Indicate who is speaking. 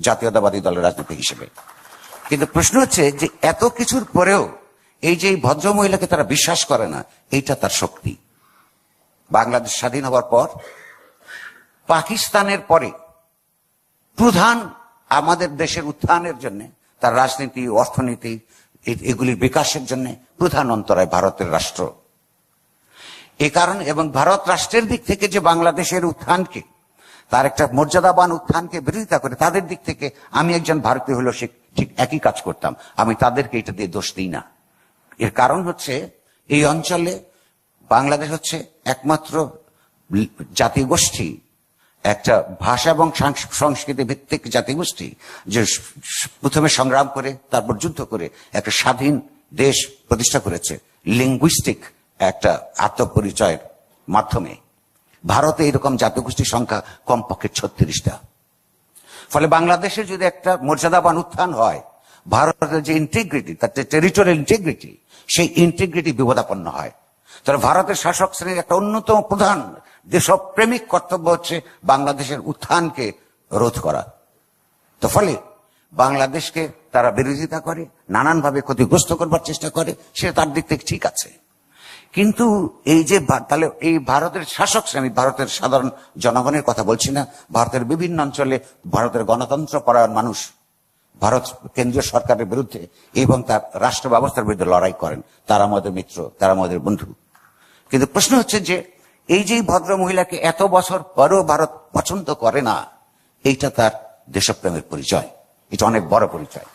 Speaker 1: জাতীয়তাবাদী দলের রাজনীতি হিসেবে। কিন্তু প্রশ্ন হচ্ছে যে এত কিছুর পরেও এই যে ভদ্র মহিলাকে তারা বিশ্বাস করে না, এইটা তার শক্তি। বাংলাদেশ স্বাধীন হওয়ার পর পাকিস্তানের পরে প্রধান আমাদের দেশের উত্থানের জন্য, তার রাজনীতি, অর্থনীতি, এগুলির বিকাশের জন্য প্রধান অন্তরায় ভারতের রাষ্ট্র। এ কারণ এবং ভারত রাষ্ট্রের দিক থেকে যে বাংলাদেশের উত্থানকে, তার একটা মর্যাদাবান উত্থানকে বিরোধিতা করে, তাদের দিক থেকে আমি একজন ভারতীয় হলেও সে ঠিক একই কাজ করতাম। আমি তাদেরকে এটা দিয়ে দোষ দিই না। এর কারণ হচ্ছে এই অঞ্চলে বাংলাদেশ হচ্ছে একমাত্র জাতিগোষ্ঠী, একটা ভাষা এবং সংস্কৃতি ভিত্তিক জাতিগোষ্ঠী যে প্রথমে সংগ্রাম করে তারপর যুদ্ধ করে একটা স্বাধীন দেশ প্রতিষ্ঠা করেছে লিঙ্গুইস্টিক একটা আত্মপরিচয়ের মাধ্যমে। ভারতে এরকম জাতিগোষ্ঠীর সংখ্যা কমপক্ষে 36টা। ফলে বাংলাদেশে যদি একটা মর্যাদাবান উত্থান হয়, ভারতের যে ইন্টিগ্রিটি, তার যে টেরিটোরিয়াল ইন্টিগ্রিটি, সেই ইন্টিগ্রিটি বিপদাপন্ন হয়। তাহলে ভারতের শাসক শ্রেণীর একটা অন্যতম প্রধান দেশপ্রেমিক কর্তব্য হচ্ছে বাংলাদেশের উত্থানকে রোধ করা। তো ফলে বাংলাদেশকে তারা বিরোধিতা করে, নানানভাবে ক্ষতিগ্রস্ত করবার চেষ্টা করে, সেটা তার দিক থেকে ঠিক আছে। কিন্তু এই যে তাহলে এই ভারতের শাসক শ্রেণী, ভারতের সাধারণ জনগণের কথা বলছি না, ভারতের বিভিন্ন অঞ্চলে ভারতের গণতন্ত্র পরায়ণ মানুষ ভারত কেন্দ্রীয় সরকারের বিরুদ্ধে এবং তার রাষ্ট্র ব্যবস্থার বিরুদ্ধে লড়াই করেন। তারা আমাদের মিত্র, তারা আমাদের বন্ধু। কিন্তু প্রশ্ন হচ্ছে যে এই যে ভদ্র মহিলাকে এত বছর পরেও ভারত পছন্দ করে না, এইটা তার দেশপ্রেমের পরিচয়, এটা অনেক বড় পরিচয়।